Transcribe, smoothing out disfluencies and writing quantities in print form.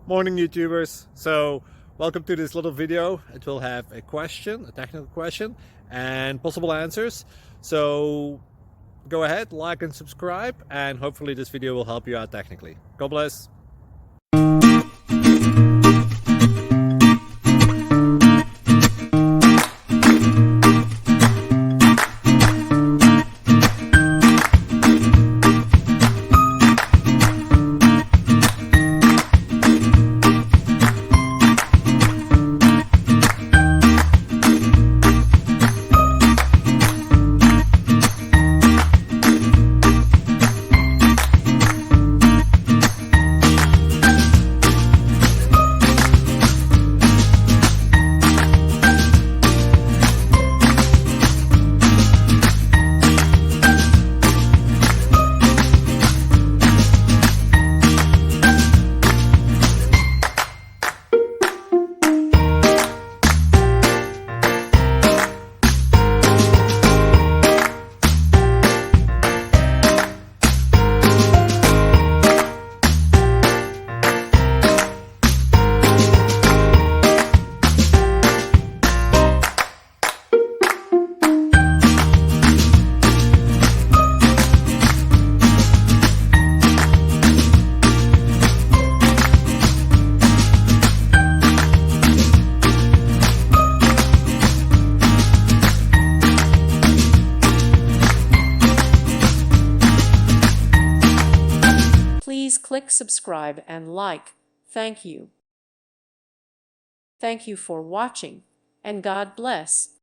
Morning YouTubers. So welcome to this little video. It will have a question, a technical question, and possible answers. So go ahead, like and subscribe, and hopefully this video will help you out technically. God bless. Please click subscribe and like. Thank you. Thank you for watching, and God bless.